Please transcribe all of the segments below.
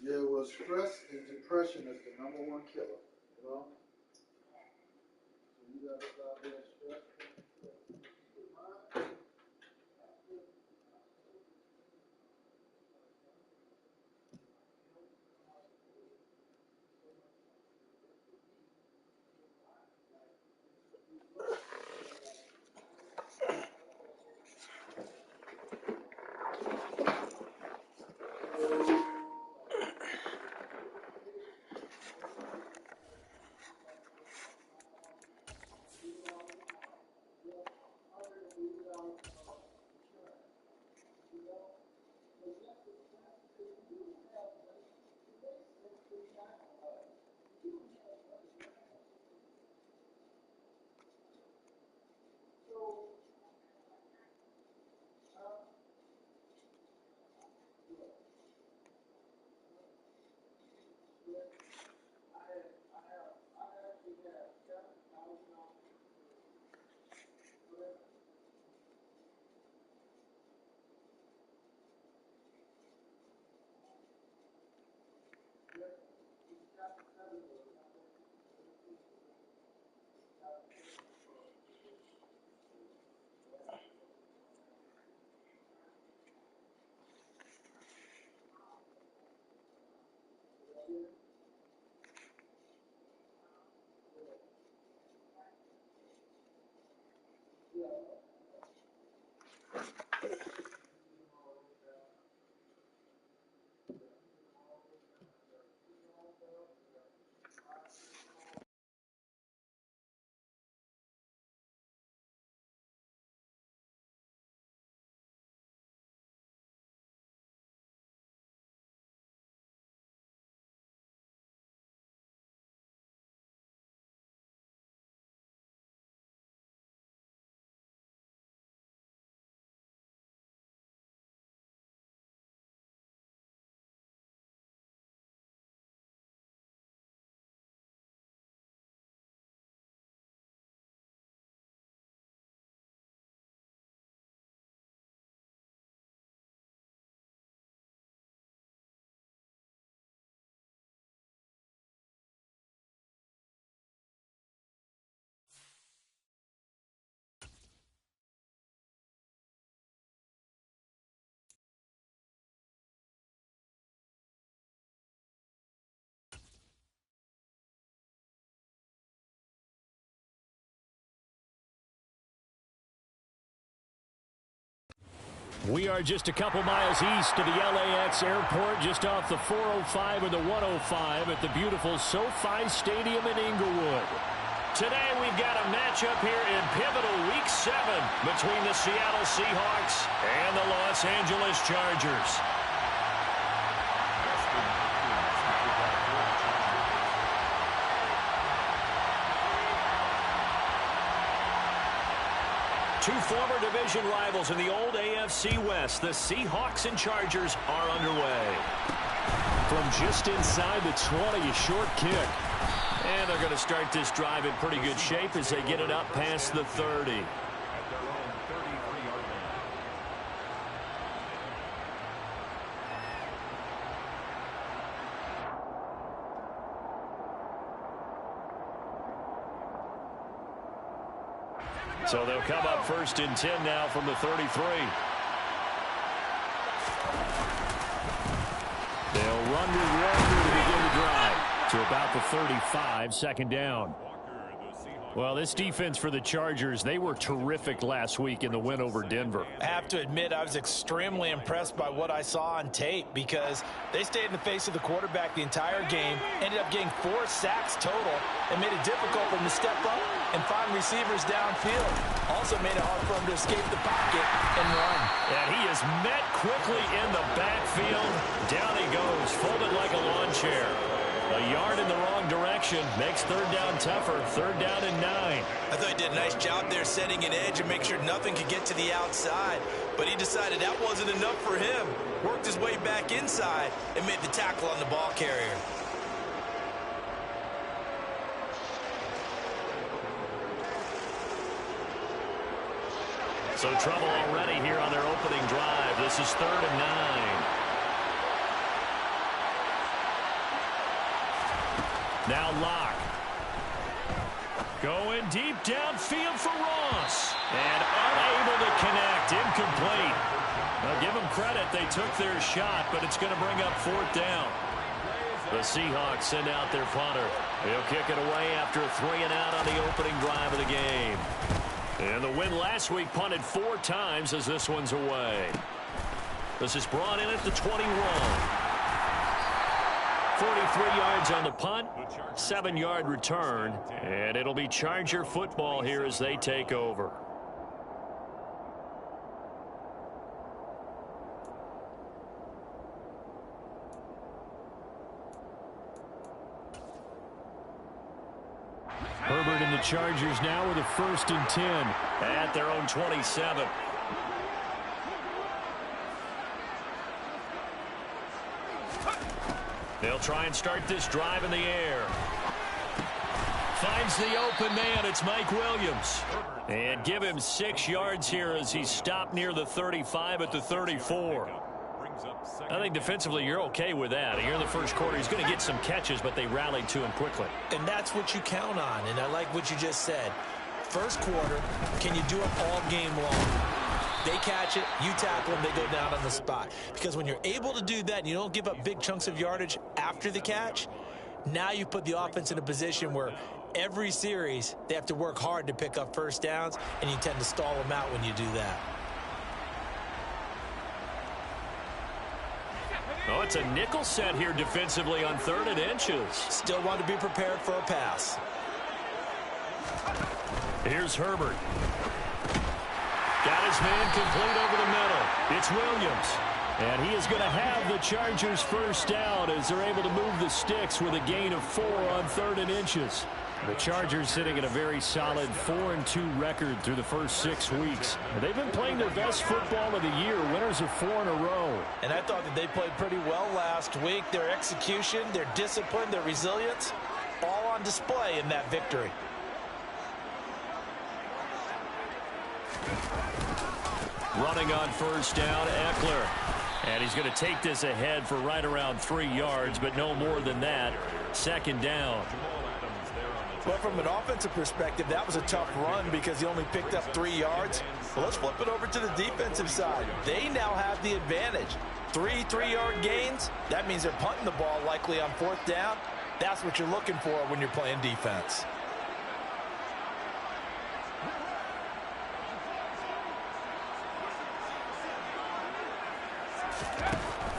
Yeah, well, stress and depression is the #1 killer, you know? So you gotta stop being stressed. We are just a couple miles east of the LAX airport, just off the 405 and the 105 at the beautiful SoFi Stadium in Inglewood. Today we've got a matchup here in pivotal Week 7 between the Seattle Seahawks and the Los Angeles Chargers. Two former division rivals in the old AFC West, the Seahawks and Chargers, are underway. From just inside the 20, a short kick. And they're going to start this drive in pretty good shape as they get it up past the 30. So they'll come up 1st and 10 now from the 33. They'll run with Walker to begin the drive to about the 35, 2nd down. Well, this defense for the Chargers, they were terrific last week in the win over Denver. I have to admit, I was extremely impressed by what I saw on tape because they stayed in the face of the quarterback the entire game, ended up getting 4 sacks total, and made it difficult for him to step up and find receivers downfield. Also made it hard for him to escape the pocket and run. And he is met quickly in the backfield. Down he goes, folded like a lawn chair. A yard in the wrong direction makes 3rd down tougher. 3rd down and 9. I thought he did a nice job there setting an edge and make sure nothing could get to the outside. But he decided that wasn't enough for him. Worked his way back inside and made the tackle on the ball carrier. So trouble already here on their opening drive. This is 3rd and 9. Now Locke. Going deep downfield for Ross. And unable to connect. Incomplete. Now give them credit. They took their shot, but it's going to bring up 4th down. The Seahawks send out their punter. He'll kick it away after a 3-and-out on the opening drive of the game. And the win last week punted 4 times as this one's away. This is brought in at the 21. 43 yards on the punt, 7-yard return, and it'll be Charger football here as they take over. Herbert and the Chargers now with a 1st and 10 at their own 27. They'll try and start this drive in the air. Finds the open man. It's Mike Williams. And give him 6 yards here as he's stopped near the 35 at the 34. I think defensively you're okay with that. Here in the first quarter, he's going to get some catches, but they rallied to him quickly. And that's what you count on, and I like what you just said. First quarter, can you do it all game long? They catch it, you tackle them, they go down on the spot. Because when you're able to do that and you don't give up big chunks of yardage after the catch, now you put the offense in a position where every series they have to work hard to pick up 1st downs, and you tend to stall them out when you do that. Oh, it's a nickel set here defensively on 3rd and inches. Still want to be prepared for a pass. Here's Herbert. Got his man complete over the middle. It's Williams. And he is going to have the Chargers 1st down as they're able to move the sticks with a gain of 4 on 3rd and inches. The Chargers sitting at a very solid 4-2 record through the first 6 weeks. They've been playing their best football of the year, winners of 4 in a row. And I thought that they played pretty well last week. Their execution, their discipline, their resilience, all on display in that victory. Running on 1st down, Eckler. And he's going to take this ahead for right around 3 yards, but no more than that. 2nd down. But from an offensive perspective, that was a tough run because he only picked up 3 yards. Well, let's flip it over to the defensive side. They now have the advantage. 3 3-yard gains. That means they're punting the ball likely on 4th down. That's what you're looking for when you're playing defense.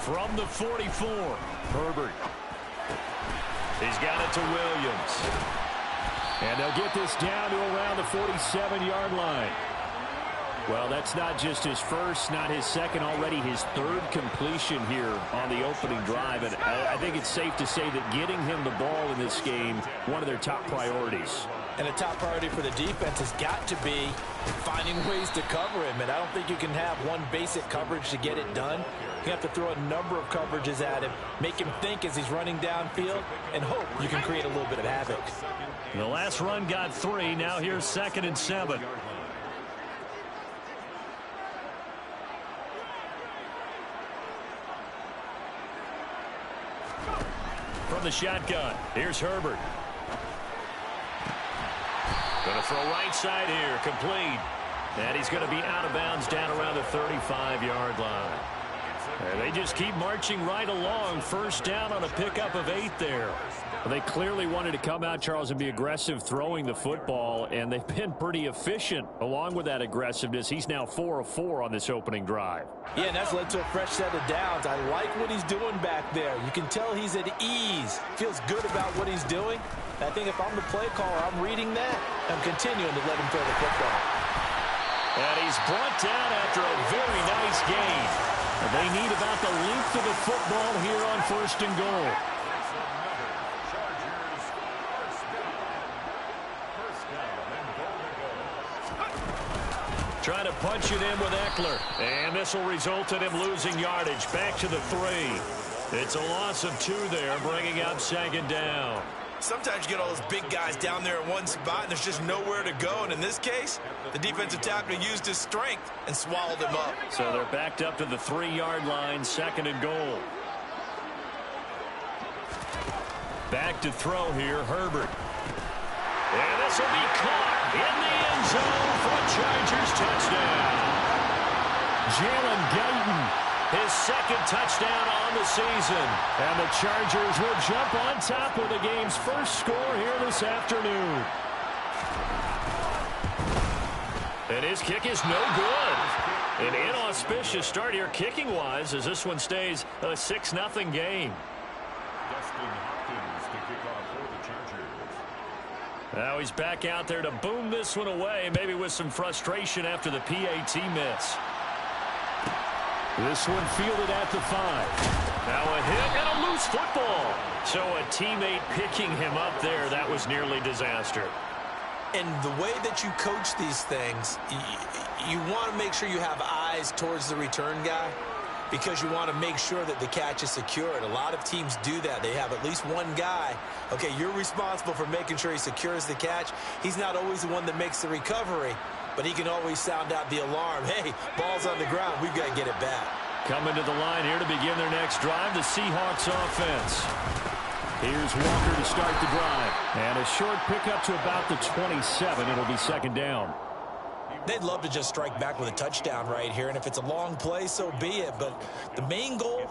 From the 44, Herbert. He's got it to Williams. And they'll get this down to around the 47-yard line. Well, that's not just his first, not his second, already his 3rd completion here on the opening drive. And I think it's safe to say that getting him the ball in this game, one of their top priorities. And a top priority for the defense has got to be finding ways to cover him. And I don't think you can have one basic coverage to get it done. You have to throw a number of coverages at him, make him think as he's running downfield, and hope you can create a little bit of havoc. The last run got 3. Now here's 2nd and 7. From the shotgun, here's Herbert. Going to throw right side here, complete. And he's going to be out of bounds down around the 35-yard line. And they just keep marching right along. 1st down on a pickup of 8 there. Well, they clearly wanted to come out, Charles, and be aggressive throwing the football, and they've been pretty efficient along with that aggressiveness. He's now 4 of 4 on this opening drive. Yeah, and that's led to a fresh set of downs. I like what he's doing back there. You can tell he's at ease. Feels good about what he's doing. I think if I'm the play caller, I'm reading that. I'm continuing to let him throw the football. And he's brought down after a very nice gain. They need about the length of the football here on 1st and goal. Trying to punch it in with Eckler. And this will result in him losing yardage. Back to the 3. It's a loss of 2 there, bringing up 2nd down. sometimes you get all those big guys down there in one spot, and there's just nowhere to go. And in this case, the defensive tackle used his strength and swallowed him up. So they're backed up to the 3-yard line, 2nd and goal. Back to throw here, Herbert. And this will be caught in the end zone for a Chargers touchdown. Jalen Guyton, his 2nd touchdown on the season. And the Chargers will jump on top with the game's first score here this afternoon. And his kick is no good. An inauspicious start here kicking-wise as this one stays a 6-0 game. Now he's back out there to boom this one away, maybe with some frustration after the PAT miss. This one fielded at the 5. Now a hit and a loose football. So a teammate picking him up there, that was nearly disaster. And the way that you coach these things, you want to make sure you have eyes towards the return guy because you want to make sure that the catch is secured. A lot of teams do that. They have at least one guy. Okay, you're responsible for making sure he secures the catch. He's not always the one that makes the recovery, but he can always sound out the alarm. Hey, ball's on the ground. We've got to get it back. Coming to the line here to begin their next drive, the Seahawks offense. Here's Walker to start the drive. And a short pickup to about the 27. It'll be 2nd down. They'd love to just strike back with a touchdown right here, and if it's a long play, so be it. But the main goal,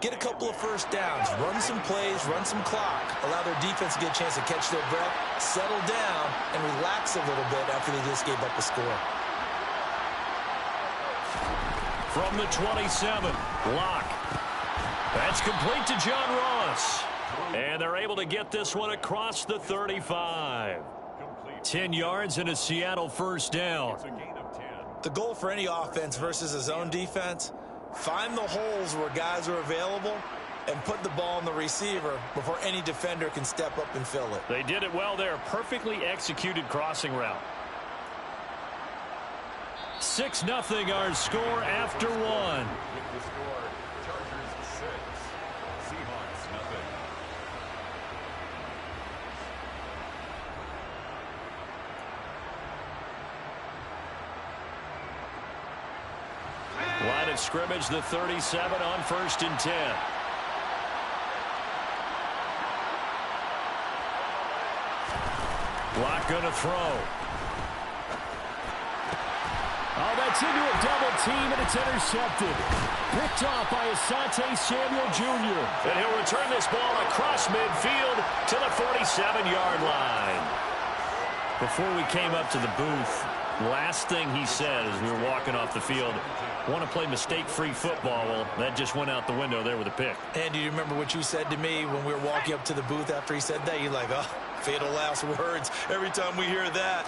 get a couple of first downs, run some plays, run some clock, allow their defense to get a chance to catch their breath, settle down, and relax a little bit after they just gave up a score. From the 27, Locke. That's complete to John Ross. And they're able to get this one across the 35. 10 yards and a Seattle first down. The goal for any offense versus a zone defense, find the holes where guys are available and put the ball on the receiver before any defender can step up and fill it. They did it well there. Perfectly executed crossing route. 6-0 our score after one. Line of scrimmage, the 37 on 1st and 10. Locke going to throw. Oh, that's into a double team, and it's intercepted. Picked off by Asante Samuel Jr. And he'll return this ball across midfield to the 47-yard line. Before we came up to the booth, last thing he said as we were walking off the field, want to play mistake-free football. Well, that just went out the window there with a pick. And do you remember what you said to me when we were walking up to the booth after he said that? You're like, oh, fatal last words. Every time we hear that,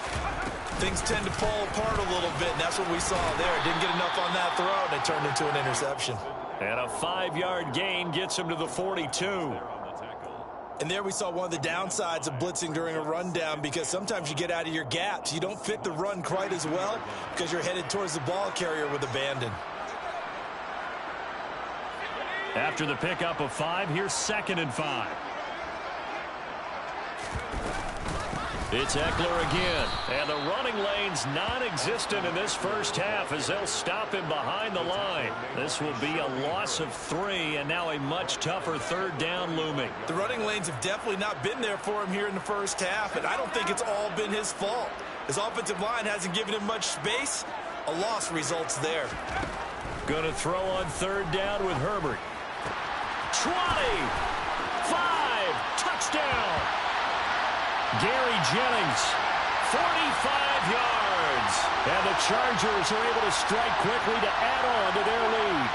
things tend to fall apart a little bit, and that's what we saw there. Didn't get enough on that throw, and it turned into an interception. And a 5-yard gain gets him to the 42. And there we saw one of the downsides of blitzing during a rundown because sometimes you get out of your gaps. You don't fit the run quite as well because you're headed towards the ball carrier with abandon. After the pickup of 5, here's 2nd and 5. It's Eckler again, and the running lane's non-existent in this first half as they'll stop him behind the line. This will be a loss of 3, and now a much tougher 3rd down looming. The running lanes have definitely not been there for him here in the first half, and I don't think it's all been his fault. His offensive line hasn't given him much space. A loss results there. Going to throw on 3rd down with Herbert. 20, 5, touchdown. Gary Jennings, 45 yards. And the Chargers are able to strike quickly to add on to their lead.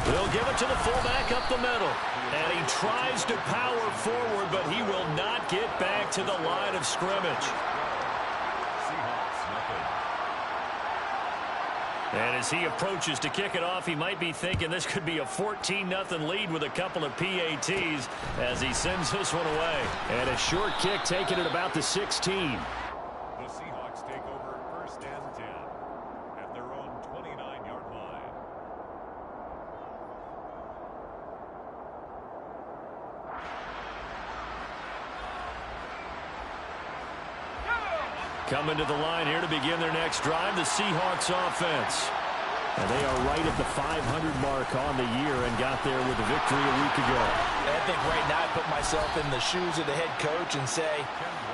They'll They'll give it to the fullback up the middle. And he tries to power forward, but he will not get back to the line of scrimmage. And as he approaches to kick it off, he might be thinking this could be a 14-0 lead with a couple of PATs as he sends this one away. And a short kick taken at about the 16. The Seahawks take over 1st and 10 at their own 29-yard line. Coming to the line here to begin their next drive, the Seahawks offense. And they are right at the 500 mark on the year and got there with a victory a week ago. And I think right now I put myself in the shoes of the head coach and say,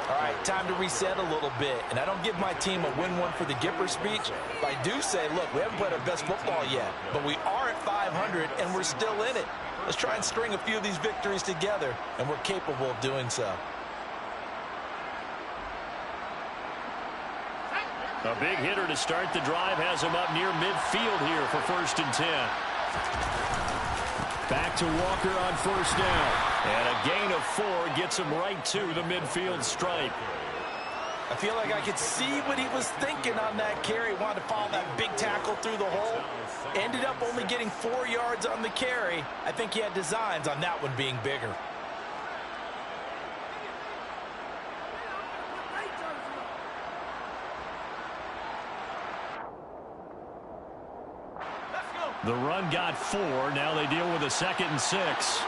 all right, time to reset a little bit. And I don't give my team a win one for the Gipper speech, but I do say, look, we haven't played our best football yet, but we are at 500 and we're still in it. Let's try and string a few of these victories together, and we're capable of doing so. A big hitter to start the drive has him up near midfield here for 1st and 10. Back to Walker on 1st down. And a gain of 4 gets him right to the midfield stripe. I feel like I could see what he was thinking on that carry. Wanted to follow that big tackle through the hole. Ended up only getting 4 yards on the carry. I think he had designs on that one being bigger. The run got 4. Now they deal with a 2nd and 6.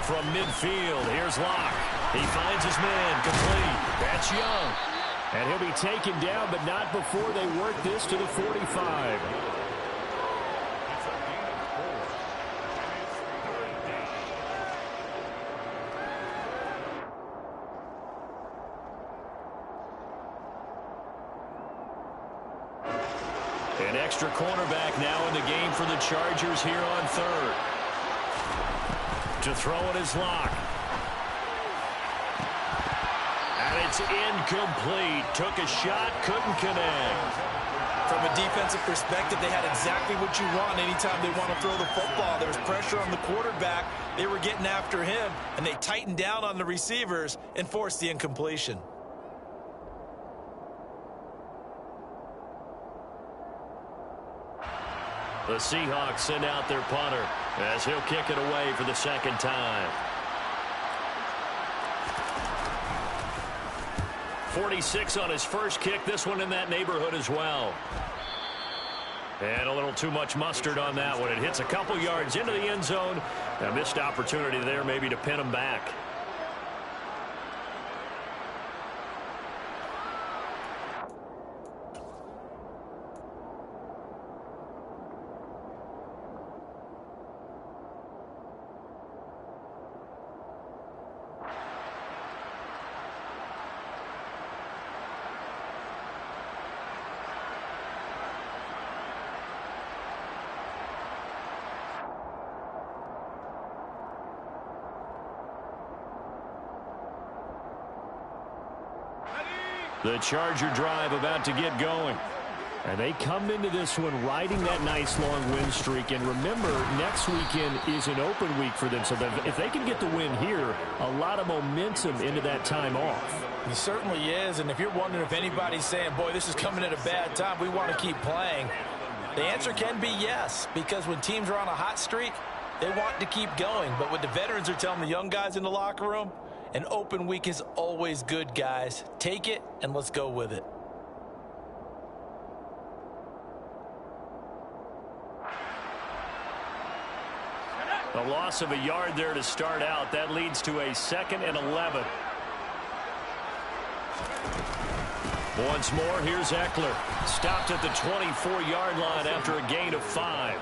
From midfield, here's Locke. He finds his man, complete. That's Young. And he'll be taken down, but not before they work this to the 45. An extra cornerback now in the game for the Chargers here on 3rd. To throw it is Locke. And it's incomplete. Took a shot, couldn't connect. From a defensive perspective, they had exactly what you want anytime they want to throw the football. There was pressure on the quarterback. They were getting after him, and they tightened down on the receivers and forced the incompletion. The Seahawks send out their punter as he'll kick it away for the 2nd time. 46 on his first kick. This one in that neighborhood as well. And a little too much mustard on that one. It hits a couple yards into the end zone. A missed opportunity there maybe to pin him back. The Charger drive about to get going. And they come into this one riding that nice long win streak. And remember, next weekend is an open week for them. So that if they can get the win here, a lot of momentum into that time off. He certainly is. And if you're wondering if anybody's saying, boy, this is coming at a bad time, we want to keep playing, the answer can be yes. Because when teams are on a hot streak, they want to keep going. But what the veterans are telling the young guys in the locker room, an open week is always good, guys. Take it, and let's go with it. A loss of a yard there to start out. That leads to a 2nd and 11. Once more, here's Eckler. Stopped at the 24-yard line after a gain of 5.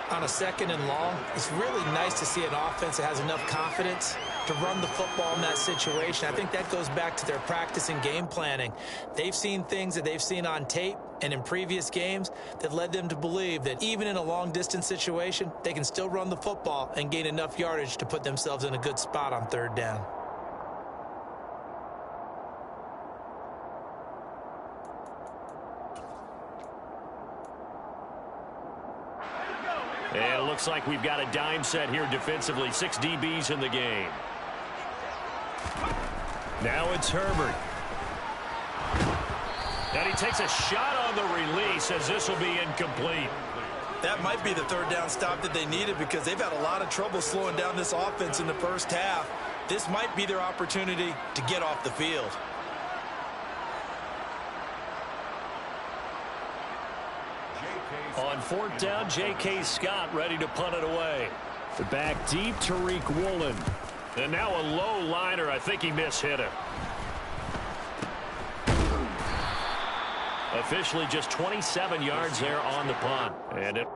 On a 2nd and long, it's really nice to see an offense that has enough confidence to run the football in that situation. I think that goes back to their practice and game planning. They've seen things that they've seen on tape and in previous games that led them to believe that even in a long-distance situation, they can still run the football and gain enough yardage to put themselves in a good spot on 3rd down. looks like we've got a dime set here defensively. 6 DBs in the game. Now it's Herbert. And he takes a shot on the release as this will be incomplete. That might be the third down stop that they needed because they've had a lot of trouble slowing down this offense in the first half. This might be their opportunity to get off the field. On 4th down, J.K. Scott ready to punt it away. The back deep, Tariq Woolen. And now a low liner. I think he mishit it. Officially just 27 yards there on the punt. And it...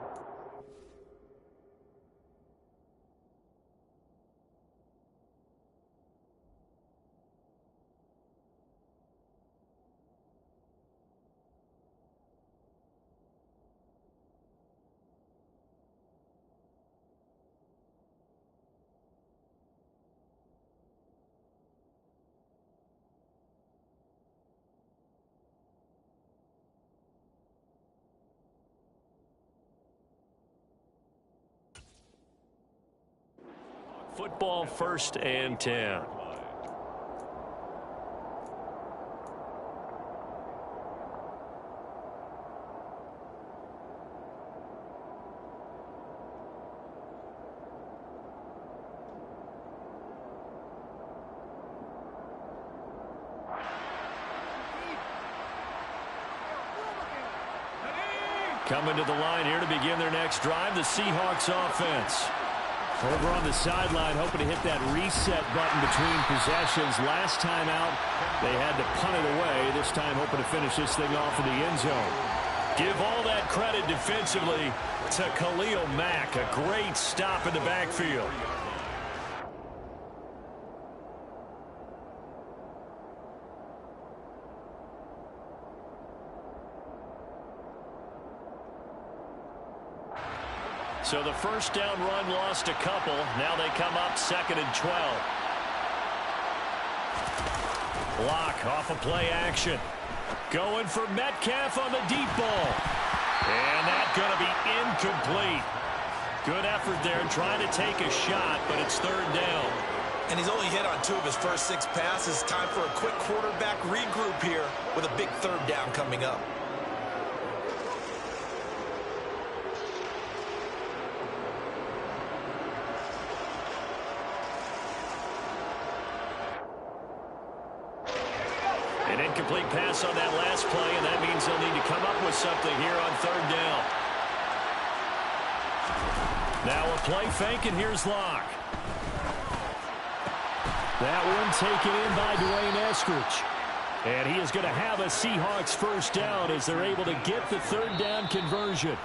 Football 1st and 10. Coming to the line here to begin their next drive, the Seahawks offense. Over on the sideline, hoping to hit that reset button between possessions. Last time out, they had to punt it away. This time, hoping to finish this thing off in the end zone. Give all that credit defensively to Khalil Mack. A great stop in the backfield. So the first down run lost a couple. Now they come up 2nd and 12. Block off of play action. Going for Metcalf on the deep ball. And that's going to be incomplete. Good effort there trying to take a shot, but it's 3rd down. And he's only hit on 2 of his first 6 passes. Time for a quick quarterback regroup here with a big 3rd down coming up. An incomplete pass on that last play, and that means they'll need to come up with something here on 3rd down. Now a play fake, and here's Locke. That one taken in by Dwayne Eskridge. And he is going to have a Seahawks first down as they're able to get the 3rd down conversion.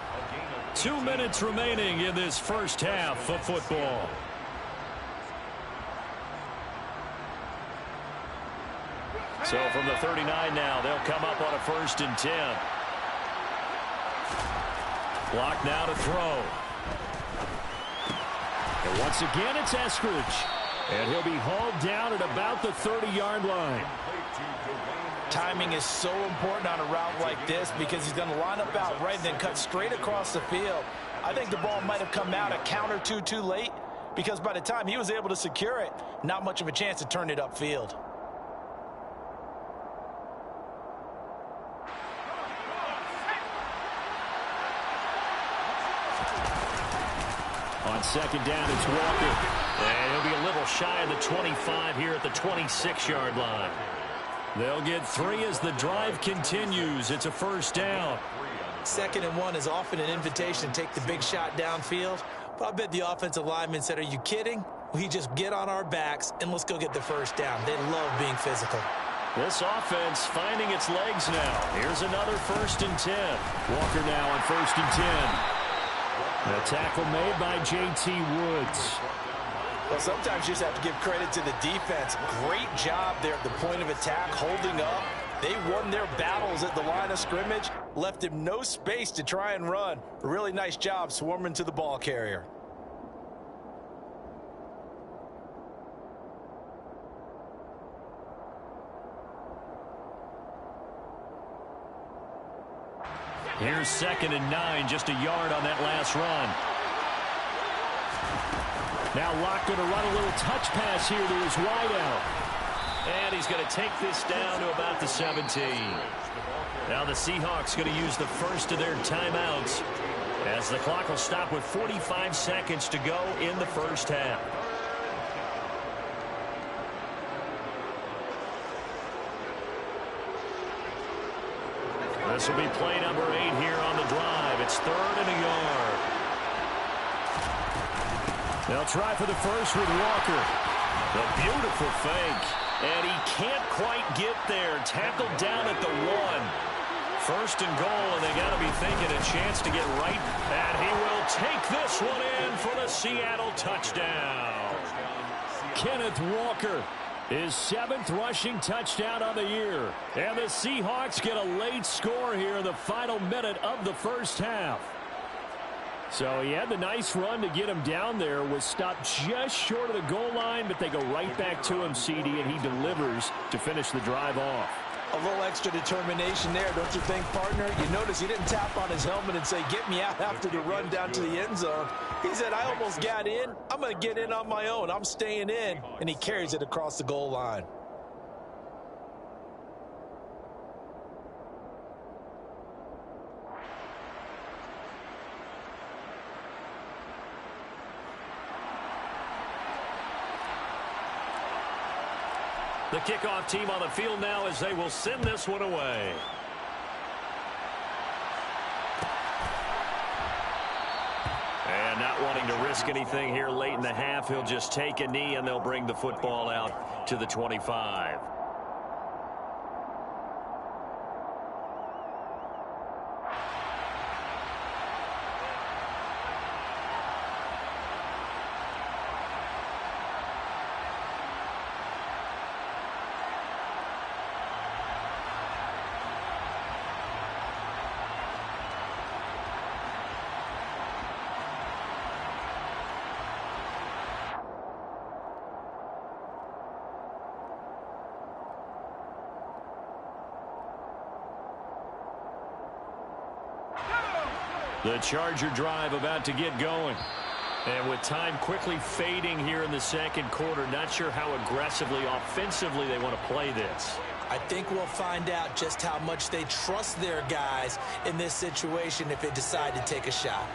2 minutes remaining in this first half of football. So from the 39 now, they'll come up on a 1st and 10. Block now to throw. And once again, it's Eskridge. And he'll be hauled down at about the 30-yard line. Timing is so important on a route like this because he's going to line up out right and then cut straight across the field. I think the ball might have come out a count or two too late because by the time he was able to secure it, not much of a chance to turn it upfield. On 2nd down, it's Walker. And he'll be a little shy of the 25 here at the 26-yard line. They'll get 3 as the drive continues. It's a 1st down. 2nd and 1 is often an invitation to take the big shot downfield. But I bet the offensive lineman said, are you kidding? We just get on our backs and let's go get the 1st down. They love being physical. This offense finding its legs now. Here's another 1st and 10. Walker now on 1st and 10. A tackle made by J.T. Woods. Well, sometimes you just have to give credit to the defense. Great job there at the point of attack, holding up. They won their battles at the line of scrimmage, left him no space to try and run. A really nice job swarming to the ball carrier. Here's 2nd and 9, just a yard on that last run. Now Locke going to run a little touch pass here to his wideout. And he's going to take this down to about the 17. Now the Seahawks going to use the first of their timeouts as the clock will stop with 45 seconds to go in the first half. This will be play number 8 here on the drive. It's 3rd and a yard. They'll try for the first with Walker. The beautiful fake. And he can't quite get there. Tackled down at the 1. 1st and goal, and they got to be thinking a chance to get right. And he will take this one in for the Seattle touchdown. Kenneth Walker, his 7th rushing touchdown on the year. And the Seahawks get a late score here in the final minute of the first half. So he had the nice run to get him down there, was stopped just short of the goal line, but they go right back to him, CD, and he delivers to finish the drive off. A little extra determination there, don't you think, partner? You notice he didn't tap on his helmet and say, get me out after the run down to the end zone. He said, I almost got in. I'm going to get in on my own. I'm staying in. And he carries it across the goal line. The kickoff team on the field now as they will send this one away. And not wanting to risk anything here late in the half, he'll just take a knee and they'll bring the football out to the 25. The Charger drive about to get going. And with time quickly fading here in the second quarter, not sure how aggressively, offensively they want to play this. I think we'll find out just how much they trust their guys in this situation if they decide to take a shot.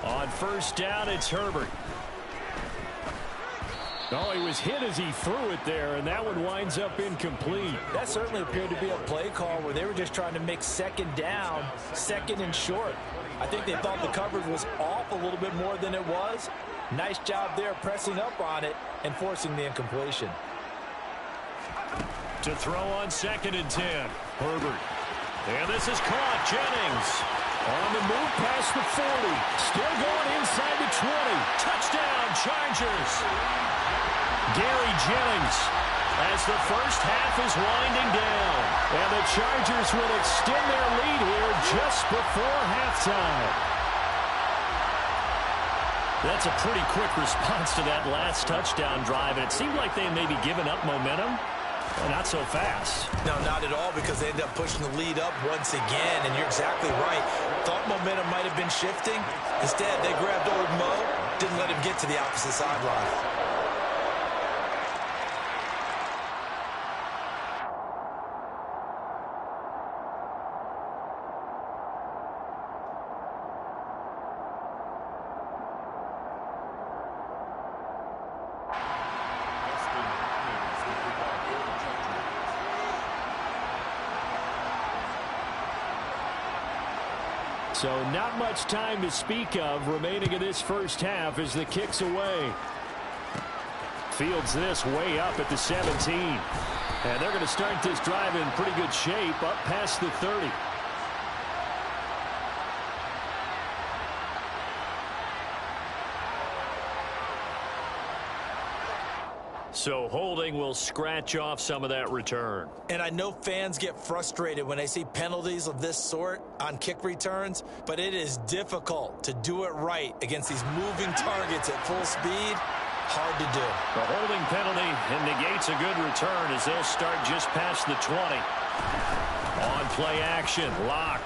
On first down, it's Herbert. Oh, he was hit as he threw it there, and that one winds up incomplete. That certainly appeared to be a play call where they were just trying to make second down, second and short. I think they thought the coverage was off a little bit more than it was. Nice job there pressing up on it and forcing the incompletion. To throw on 2nd and 10, Herbert. And this is caught. Jennings on the move past the 40. Still going inside the 20. Touchdown, Chargers. Gary Jennings as the first half is winding down. And the Chargers will extend their lead here just before halftime. That's a pretty quick response to that last touchdown drive. And it seemed like they may be giving up momentum. Well, not so fast. No, not at all, because they ended up pushing the lead up once again, and you're exactly right. Thought momentum might have been shifting. Instead, they grabbed old Mo, didn't let him get to the opposite sideline. So not much time to speak of remaining in this first half as the kick's away. Fields this way up at the 17. And they're going to start this drive in pretty good shape up past the 30. So holding will scratch off some of that return. And I know fans get frustrated when they see penalties of this sort on kick returns, but it is difficult to do it right against these moving targets at full speed. Hard to do. The holding penalty negates a good return as they'll start just past the 20. On play action, Locke.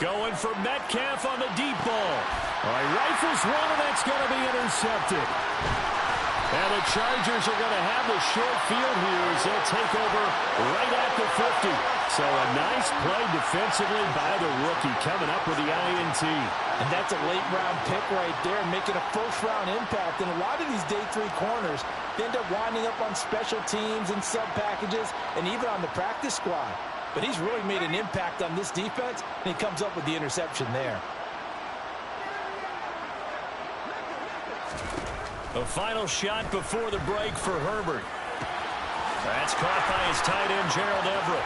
Going for Metcalf on the deep ball. All right, rifles one, and that's going to be intercepted. And the Chargers are going to have the short field here as they'll take over right at the 50. So a nice play defensively by the rookie coming up with the INT. And that's a late-round pick right there, making a first-round impact. And a lot of these day 3 corners end up winding up on special teams and sub-packages and even on the practice squad. But he's really made an impact on this defense, and he comes up with the interception there. The final shot before the break for Herbert. That's caught by his tight end, Gerald Everett.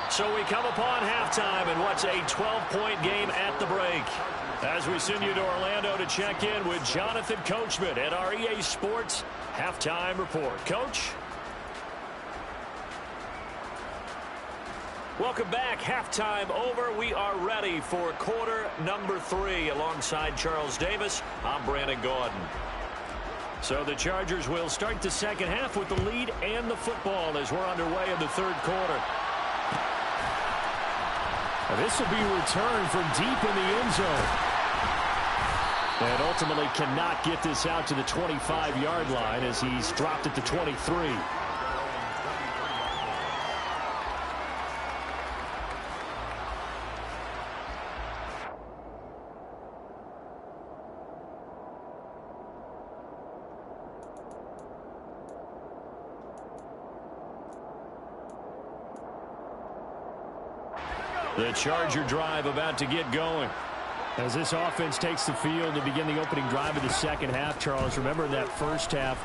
So we come upon halftime in what's a 12-point game at the break. As we send you to Orlando to check in with Jonathan Coachman at our EA Sports Halftime Report. Coach? Welcome back. Halftime over. We are ready for quarter number 3 alongside Charles Davis. I'm Brandon Gordon. So the Chargers will start the second half with the lead and the football as we're underway in the third quarter. This will be a return from deep in the end zone. And ultimately cannot get this out to the 25-yard line as he's dropped at the 23. The Charger drive about to get going. As this offense takes the field to begin the opening drive of the second half, Charles, remember in that first half,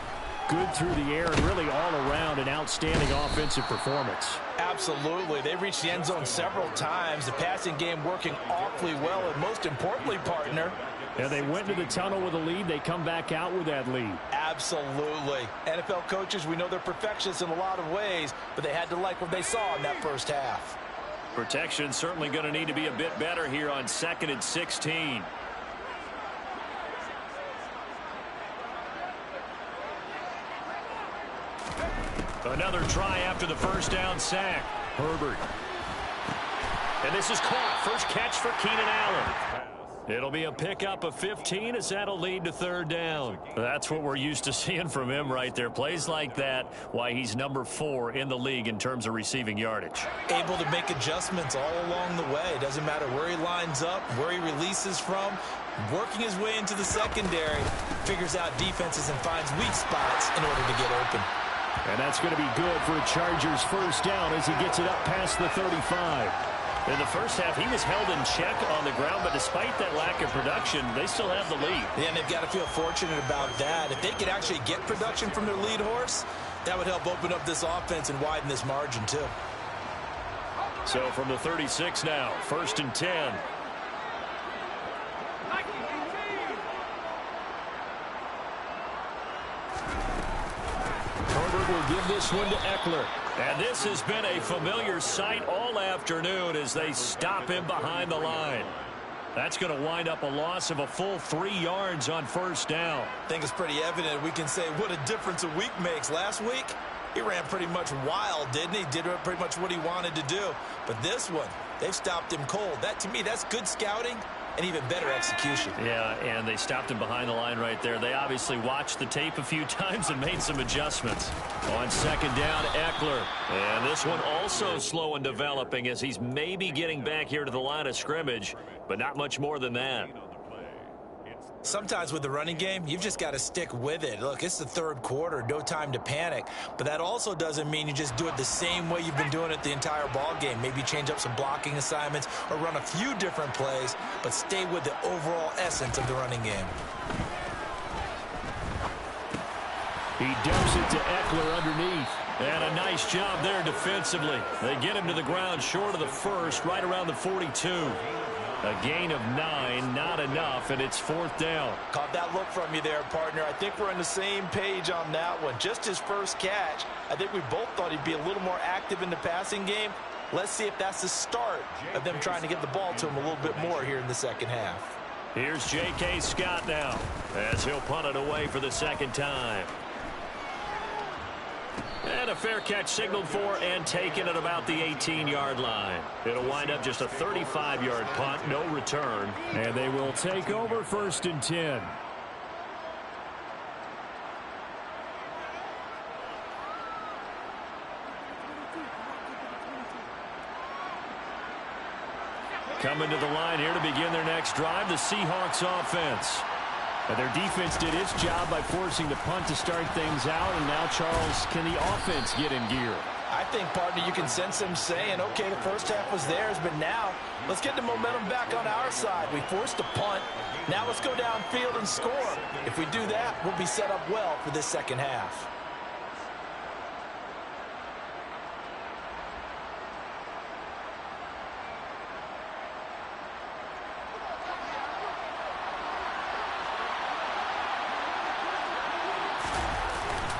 good through the air and really all around an outstanding offensive performance. Absolutely. They reached the end zone several times. The passing game working awfully well, and most importantly, partner, yeah, they went to the tunnel with a lead. They come back out with that lead. Absolutely. NFL coaches, we know they're perfectionists in a lot of ways, but they had to like what they saw in that first half. Protection certainly going to need to be a bit better here on 2nd and 16. Another try after the first down sack. Herbert. And this is caught. First catch for Keenan Allen. It'll be a pickup of 15 as that'll lead to third down. That's what we're used to seeing from him right there. Plays like that, why he's number 4 in the league in terms of receiving yardage. Able to make adjustments all along the way. Doesn't matter where he lines up, where he releases from. Working his way into the secondary, figures out defenses and finds weak spots in order to get open. And that's going to be good for a Chargers first down as he gets it up past the 35. In the first half, he was held in check on the ground, but despite that lack of production, they still have the lead. Yeah, and they've got to feel fortunate about that. If they could actually get production from their lead horse, that would help open up this offense and widen this margin, too. So from the 36 now, 1st and 10. Herbert will give this one to Eckler. And this has been a familiar sight all afternoon as they stop him behind the line. That's going to wind up a loss of a full 3 yards on first down. I think it's pretty evident. We can say what a difference a week makes. Last week, he ran pretty much wild, didn't he? Did pretty much what he wanted to do. But this one, they've stopped him cold. That, to me, that's good scouting and even better execution. Yeah, and they stopped him behind the line right there. They obviously watched the tape a few times and made some adjustments. On second down, Eckler. And this one also slow in developing as he's maybe getting back here to the line of scrimmage, but not much more than that. Sometimes with the running game, you've just got to stick with it. Look, it's the third quarter, no time to panic. But that also doesn't mean you just do it the same way you've been doing it the entire ball game. Maybe change up some blocking assignments or run a few different plays, but stay with the overall essence of the running game. He dumps it to Eckler underneath. And a nice job there defensively. They get him to the ground short of the first, right around the 42. A gain of 9, not enough, and it's 4th down. Caught that look from you there, partner. I think we're on the same page on that one. Just his first catch, I think we both thought he'd be a little more active in the passing game. Let's see if that's the start of them trying to get the ball to him a little bit more here in the second half. Here's J.K. Scott now, as he'll punt it away for the second time. And a fair catch signaled for and taken at about the 18-yard line. It'll wind up just a 35-yard punt, no return. And they will take over 1st and 10. Coming to the line here to begin their next drive, the Seahawks offense. And their defense did its job by forcing the punt to start things out. And now, Charles, can the offense get in gear? I think, partner, you can sense them saying, okay, the first half was theirs, but now let's get the momentum back on our side. We forced a punt. Now let's go downfield and score. If we do that, we'll be set up well for this second half.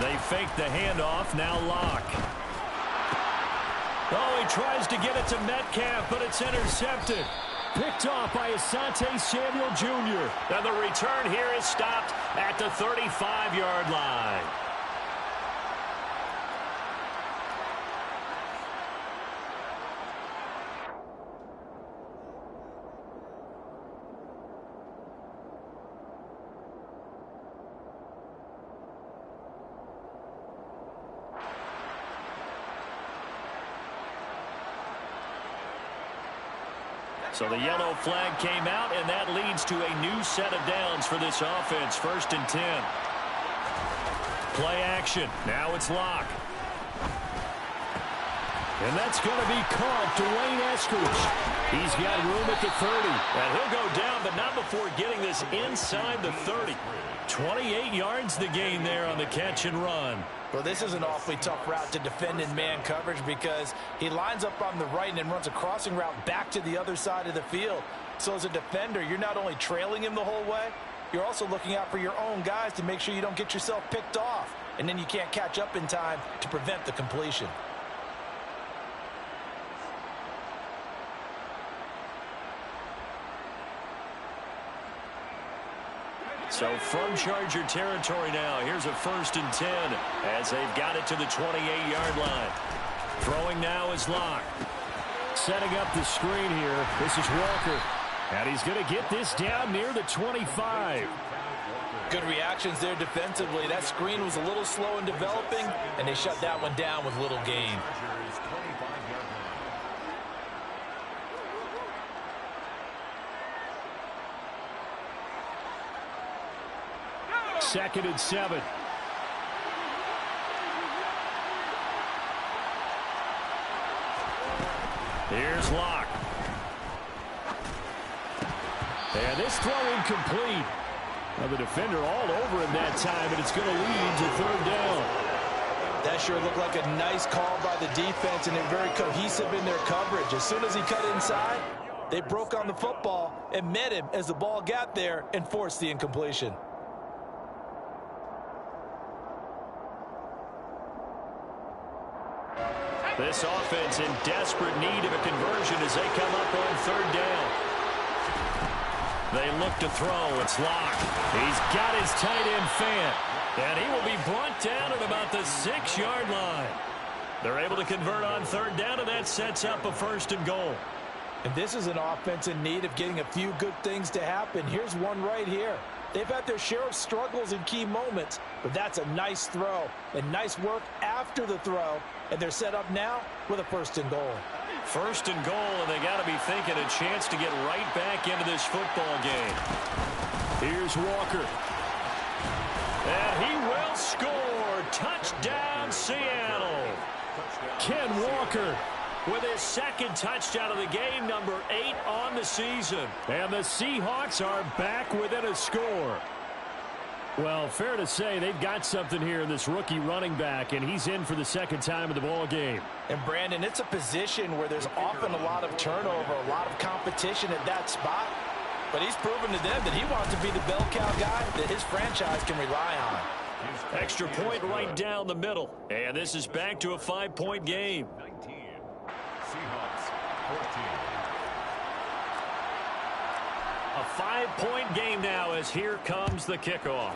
They fake the handoff, now Locke. Oh, he tries to get it to Metcalf, but it's intercepted. Picked off by Asante Samuel Jr. And the return here is stopped at the 35-yard line. So the yellow flag came out, and that leads to a new set of downs for this offense. 1st and 10. Play action. Now it's Locke. And that's going to be caught. Dwayne Eskridge. He's got room at the 30. And he'll go down, but not before getting this inside the 30. 28 yards the gain there on the catch and run. Well, this is an awfully tough route to defend in man coverage because he lines up on the right and then runs a crossing route back to the other side of the field. So as a defender, you're not only trailing him the whole way, you're also looking out for your own guys to make sure you don't get yourself picked off. And then you can't catch up in time to prevent the completion. So from Charger territory now, here's a 1st and 10 as they've got it to the 28-yard line. Throwing now is Locke. Setting up the screen here. This is Walker. And he's going to get this down near the 25. Good reactions there defensively. That screen was a little slow in developing, and they shut that one down with little gain. Second and 7. Here's Locke. And this throw incomplete. Now the defender all over him that time, and it's going to lead to 3rd down. That sure looked like a nice call by the defense, and they're very cohesive in their coverage. As soon as he cut inside, they broke on the football and met him as the ball got there and forced the incompletion. This offense in desperate need of a conversion as they come up on 3rd down. They look to throw. It's Locke. He's got his tight end fan. And he will be brought down at about the 6-yard line. They're able to convert on 3rd down, and that sets up a 1st and goal. And this is an offense in need of getting a few good things to happen. Here's one right here. They've had their share of struggles in key moments, but that's a nice throw and nice work after the throw, and they're set up now with a 1st and goal. 1st and goal, and they got to be thinking a chance to get right back into this football game. Here's Walker. And he will score. Touchdown, Seattle. Ken Walker with his 2nd touchdown of the game, number 8 on the season. And the Seahawks are back within a score. Well, fair to say they've got something here in this rookie running back, and he's in for the second time of the ball game. And, Brandon, it's a position where there's often a lot of turnover, a lot of competition at that spot. But he's proven to them that he wants to be the bell cow guy that his franchise can rely on. Extra point right down the middle. And this is back to a 5-point game. 19. Seahawks 14. A 5-point game now as here comes the kickoff.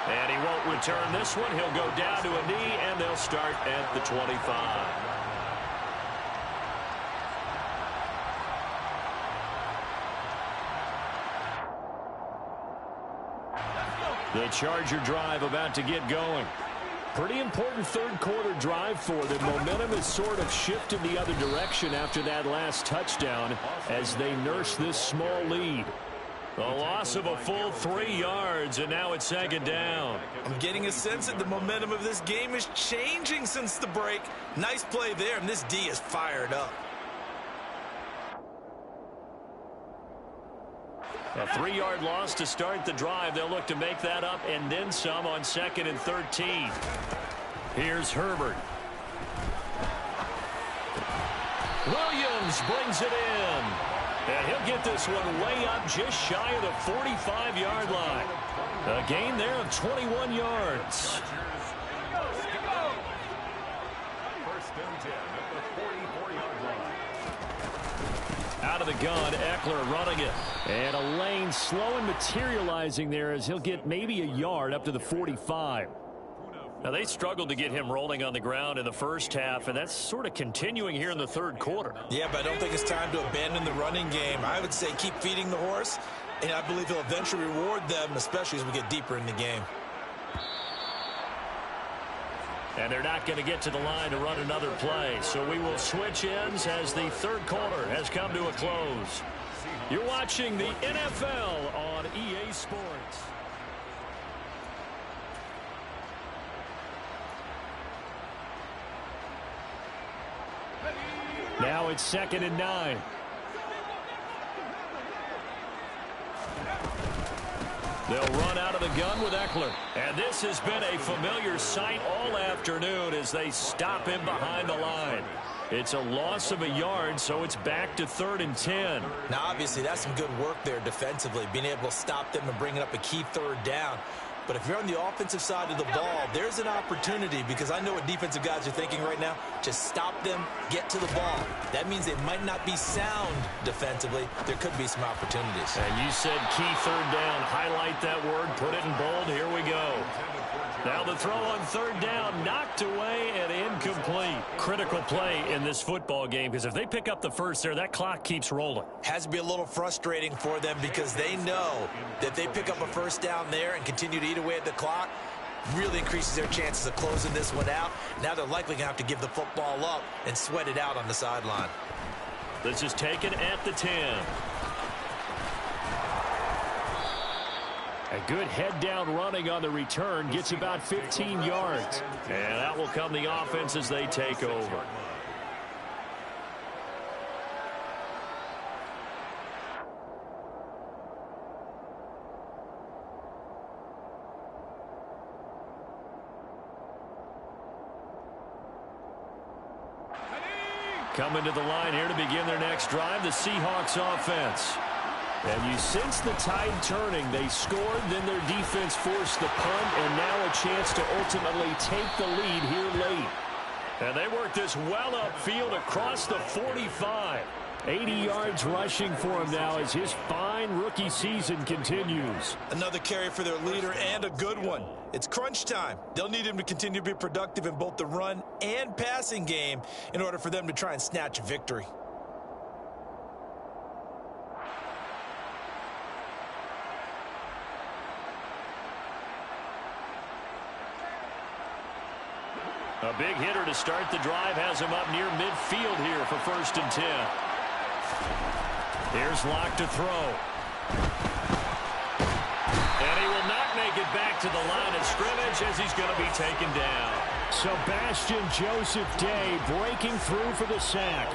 And he won't return this one. He'll go down to a knee, and they'll start at the 25. The Charger drive about to get going. Pretty important third-quarter drive for them. Momentum has sort of shifted the other direction after that last touchdown as they nurse this small lead. A loss of a full 3 yards, and now it's second down. I'm getting a sense that the momentum of this game is changing since the break. Nice play there, and this D is fired up. A 3-yard loss to start the drive. They'll look to make that up and then some on 2nd and 13. Here's Herbert. Williams brings it in. And he'll get this one way up just shy of the 45-yard line. A gain there of 21 yards. First and 10 at the 44-yard line. Out of the gun, Eckler running it. And a lane slow and materializing there as he'll get maybe a yard up to the 45. Now, they struggled to get him rolling on the ground in the first half, and that's sort of continuing here in the third quarter. Yeah, but I don't think it's time to abandon the running game. I would say keep feeding the horse, and I believe he'll eventually reward them, especially as we get deeper in the game. And they're not going to get to the line to run another play, so we will switch ends as the third quarter has come to a close. You're watching the NFL on EA Sports. Now it's 2nd and 9. They'll run out of the gun with Eckler. And this has been a familiar sight all afternoon as they stop him behind the line. It's a loss of a yard, so it's back to 3rd and 10. Now, obviously, that's some good work there defensively, being able to stop them and bringing up a key third down. But if you're on the offensive side of the ball, there's an opportunity because I know what defensive guys are thinking right now. Just stop them, get to the ball. That means they might not be sound defensively. There could be some opportunities. And you said key third down. Highlight that word. Put it in bold. Here we go. Now the throw on 3rd down, knocked away and incomplete. Critical play in this football game because if they pick up the first there, that clock keeps rolling. Has to be a little frustrating for them because they know that they pick up a first down there and continue to eat away at the clock. Really increases their chances of closing this one out. Now they're likely going to have to give the football up and sweat it out on the sideline. This is taken at the 10. A good head-down running on the return gets about 15 yards. And that will come the offense as they take over. Coming to the line here to begin their next drive, the Seahawks offense. And you sense the tide turning. They scored, then their defense forced the punt, and now a chance to ultimately take the lead here late. And they work this well upfield across the 45. 80 yards rushing for him now as his fine rookie season continues. Another carry for their leader and a good one. It's crunch time. They'll need him to continue to be productive in both the run and passing game in order for them to try and snatch a victory. A big hitter to start the drive has him up near midfield here for 1st and 10. Here's Locke to throw. And he will not make it back to the line of scrimmage as he's going to be taken down. Sebastian Joseph Day breaking through for the sack.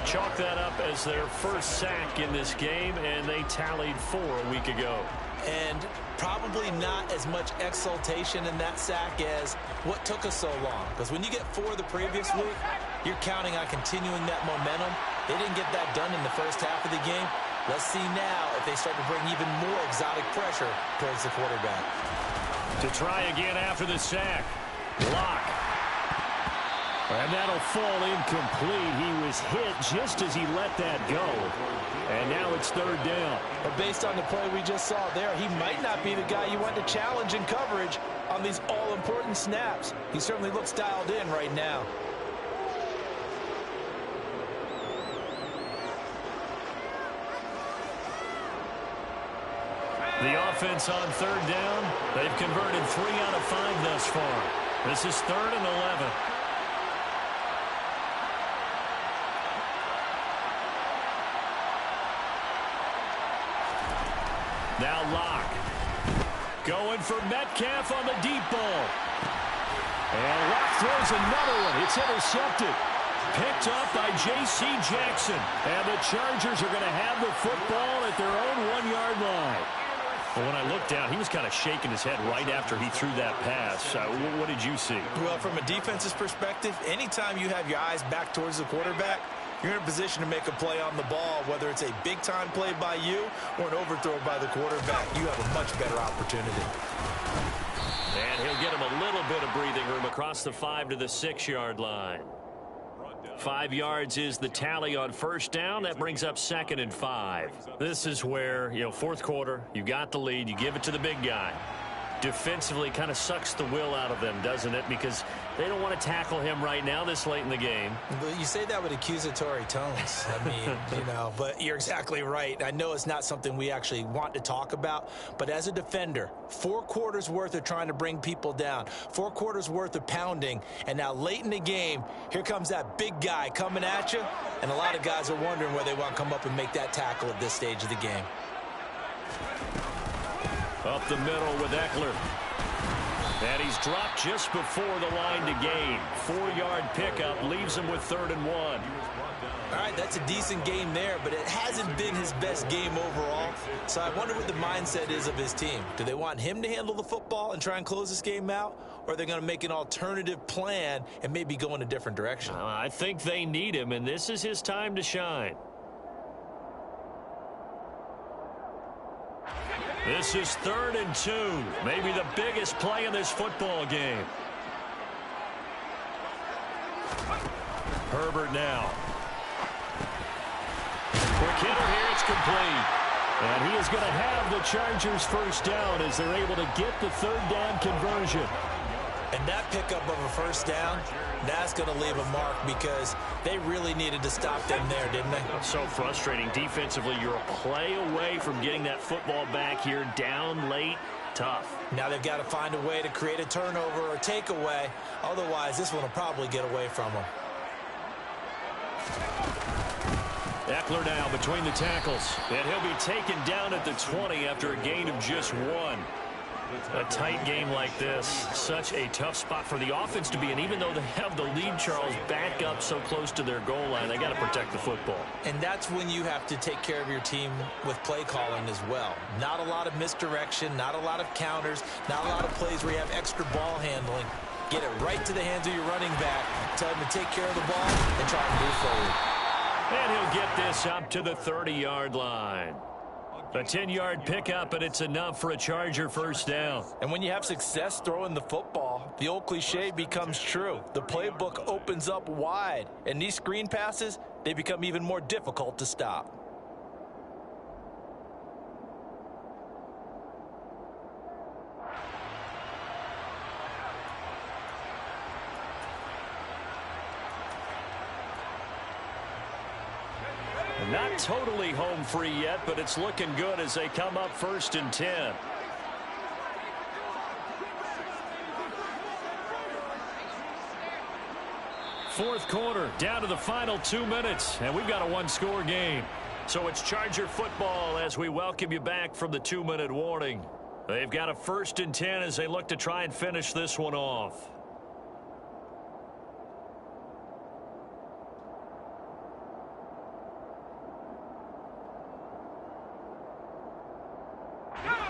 Chalk that up as their first sack in this game, and they tallied 4 a week ago. And probably not as much exultation in that sack as what took us so long. Because when you get 4 the previous week, you're counting on continuing that momentum. They didn't get that done in the first half of the game. Let's see now if they start to bring even more exotic pressure towards the quarterback. To try again after the sack. Block. And that'll fall incomplete. He was hit just as he let that go. And now it's 3rd down. But based on the play we just saw there, he might not be the guy you want to challenge in coverage on these all-important snaps. He certainly looks dialed in right now. The offense on 3rd down. They've converted 3 out of 5 thus far. This is 3rd and 11. Now Locke. Going for Metcalf on the deep ball. And Locke throws another one. It's intercepted. Picked up by J.C. Jackson. And the Chargers are going to have the football at their own 1-yard line. Well, when I looked down, he was kind of shaking his head right after he threw that pass. What did you see? Well, from a defense's perspective, anytime you have your eyes back towards the quarterback, you're in a position to make a play on the ball, whether it's a big-time play by you or an overthrow by the quarterback. You have a much better opportunity. And he'll get him a little bit of breathing room across the 5 to the 6-yard line. 5 yards is the tally on 1st down. That brings up 2nd and 5. This is where, 4th quarter, you got the lead, you give it to the big guy. Defensively kind of sucks the will out of them, doesn't it? Because they don't want to tackle him right now this late in the game. But you say that with accusatory tones. I mean, but you're exactly right. I know it's not something we actually want to talk about, but as a defender, 4 quarters worth of trying to bring people down, 4 quarters worth of pounding, and now late in the game, here comes that big guy coming at you, and a lot of guys are wondering where they want to come up and make that tackle at this stage of the game. Up the middle with Eckler. And he's dropped just before the line to gain. 4-yard pickup leaves him with 3rd and 1. All right, that's a decent game there, but it hasn't been his best game overall. So I wonder what the mindset is of his team. Do they want him to handle the football and try and close this game out? Or are they going to make an alternative plan and maybe go in a different direction? I think they need him, and this is his time to shine. This is 3rd and 2. Maybe the biggest play in this football game. Herbert now. Quick hitter here. It's complete. And he is going to have the Chargers 1st down as they're able to get the 3rd down conversion. And that pickup of a 1st down, that's going to leave a mark because they really needed to stop them there, didn't they? So frustrating. Defensively, you're a play away from getting that football back here down late. Tough. Now they've got to find a way to create a turnover or takeaway. Otherwise, this one will probably get away from them. Eckler now between the tackles. And he'll be taken down at the 20 after a gain of just 1. A tight game like this, such a tough spot for the offense to be in. Even though they have the lead, Charles, back up so close to their goal line, they got to protect the football. And that's when you have to take care of your team with play calling as well. Not a lot of misdirection, not a lot of counters, not a lot of plays where you have extra ball handling. Get it right to the hands of your running back, tell him to take care of the ball, and try and move forward. And he'll get this up to the 30-yard line. A 10-yard pickup, and it's enough for a Charger 1st down. And when you have success throwing the football, the old cliche becomes true. The playbook opens up wide, and these screen passes, they become even more difficult to stop. Not totally home free yet, but it's looking good as they come up 1st and 10. Fourth quarter, down to the final 2 minutes, and we've got a 1-score game. So it's Charger football as we welcome you back from the 2-minute warning. They've got a 1st and 10 as they look to try and finish this one off.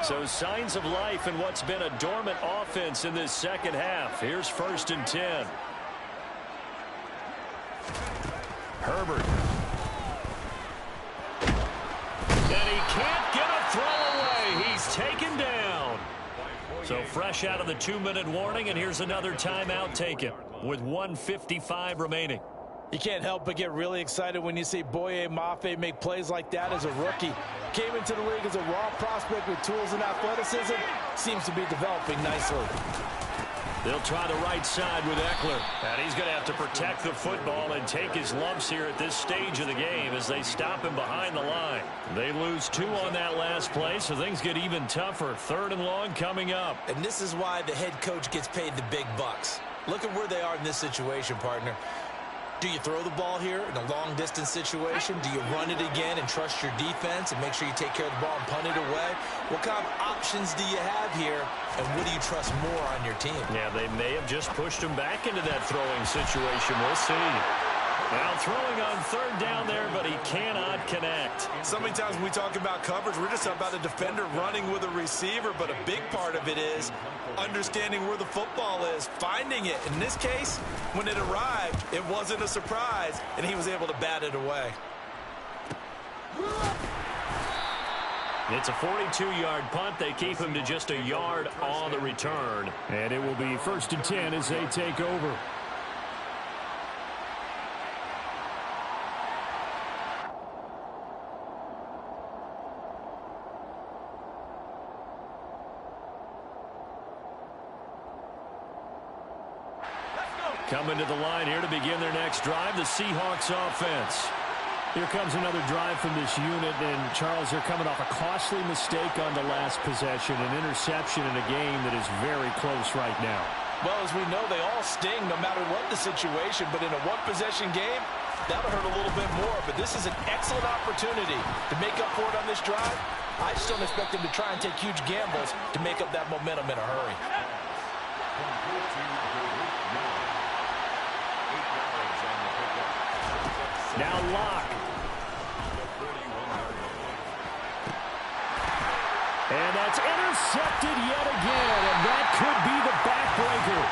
So signs of life in what's been a dormant offense in this second half. Here's 1st and 10. Herbert. And he can't get a throw away. He's taken down. So fresh out of the 2-minute warning, and here's another timeout taken with 1:55 remaining. You can't help but get really excited when you see Boye Mafe make plays like that as a rookie. Came into the league as a raw prospect with tools and athleticism. Seems to be developing nicely. They'll try the right side with Eckler. And he's going to have to protect the football and take his lumps here at this stage of the game as they stop him behind the line. They lose 2 on that last play, so things get even tougher. 3rd and long coming up. And this is why the head coach gets paid the big bucks. Look at where they are in this situation, partner. Do you throw the ball here in a long-distance situation? Do you run it again and trust your defense and make sure you take care of the ball and punt it away? What kind of options do you have here, and what do you trust more on your team? Yeah, they may have just pushed him back into that throwing situation. We'll see. Now throwing on 3rd down there, but he cannot connect. So many times when we talk about coverage, we're just talking about a defender running with a receiver, but a big part of it is understanding where the football is, finding it. In this case, when it arrived, it wasn't a surprise, and he was able to bat it away. It's a 42-yard punt. They keep him to just a yard on the return. And it will be 1st and 10 as they take over. Coming to the line here to begin their next drive, the Seahawks offense. Here comes another drive from this unit, and Charles, they're coming off a costly mistake on the last possession, an interception in a game that is very close right now. Well, as we know, they all sting no matter what the situation, but in a one-possession game, that'll hurt a little bit more. But this is an excellent opportunity to make up for it on this drive. I just don't expect them to try and take huge gambles to make up that momentum in a hurry. Now Locke. And that's intercepted yet again, and that could be the backbreaker.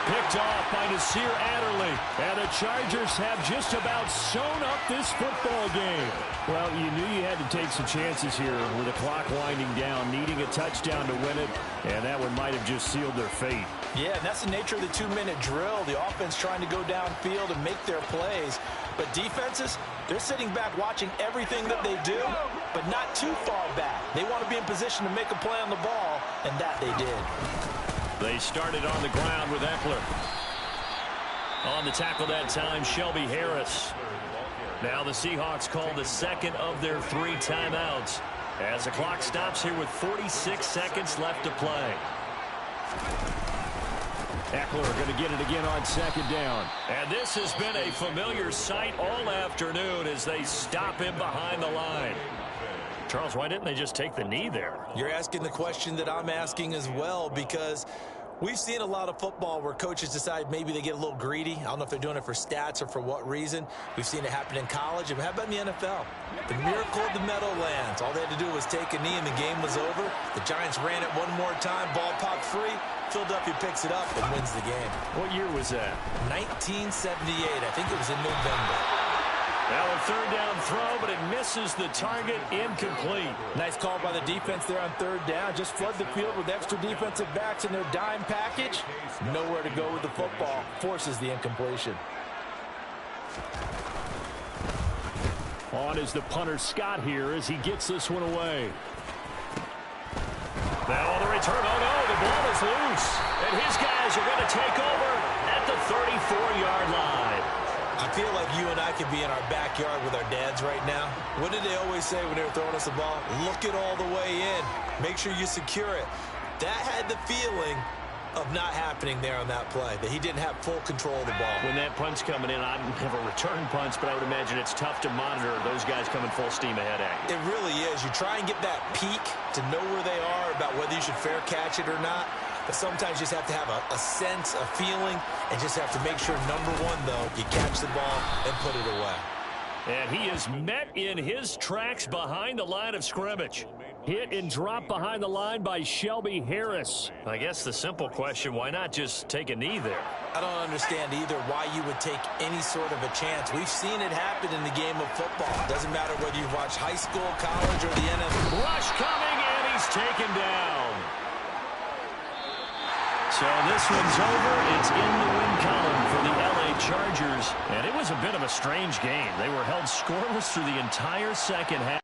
Picked off by Nasir Adderley, and the Chargers have just about sewn up this football game. Well, you knew you had to take some chances here with the clock winding down, needing a touchdown to win it, and that one might have just sealed their fate. Yeah, and that's the nature of the 2-minute drill. The offense trying to go downfield and make their plays. But defenses, they're sitting back watching everything that they do, but not too far back. They want to be in position to make a play on the ball, and that they did. They started on the ground with Eckler. On the tackle that time, Shelby Harris. Now the Seahawks call the second of their 3 timeouts as the clock stops here with 46 seconds left to play. Eckler going to get it again on 2nd down. And this has been a familiar sight all afternoon as they stop him behind the line. Charles, why didn't they just take the knee there? You're asking the question that I'm asking as well, because we've seen a lot of football where coaches decide maybe they get a little greedy. I don't know if they're doing it for stats or for what reason. We've seen it happen in college. And how about in the NFL? The miracle of the Meadowlands. All they had to do was take a knee and the game was over. The Giants ran it one more time. Ball popped free. Philadelphia picks it up and wins the game. What year was that? 1978. I think it was in November. Now a 3rd down throw, but it misses the target, incomplete. Nice call by the defense there on 3rd down. Just flood the field with extra defensive backs in their dime package. Nowhere to go with the football. Forces the incompletion. On is the punter Scott here as he gets this one away. Now on the return, oh no, the ball is loose. And his guys are going to take over at the 34-yard line. I feel like you and I could be in our backyard with our dads right now. What did they always say when they were throwing us the ball? Look it all the way in. Make sure you secure it. That had the feeling of not happening there on that play, that he didn't have full control of the ball. When that punt's coming in, I don't have a return punch, but I would imagine it's tough to monitor those guys coming full steam ahead at you. It really is. You try and get that peek to know where they are, about whether you should fair catch it or not. But sometimes you just have to have a sense, a feeling, and just have to make sure, number one, though, you catch the ball and put it away. And he is met in his tracks behind the line of scrimmage. Hit and drop behind the line by Shelby Harris. I guess the simple question, why not just take a knee there? I don't understand either why you would take any sort of a chance. We've seen it happen in the game of football. Doesn't matter whether you've watched high school, college, or the NFL. Rush coming, and he's taken down. So this one's over. It's in the win column for the LA Chargers. And it was a bit of a strange game. They were held scoreless through the entire second half.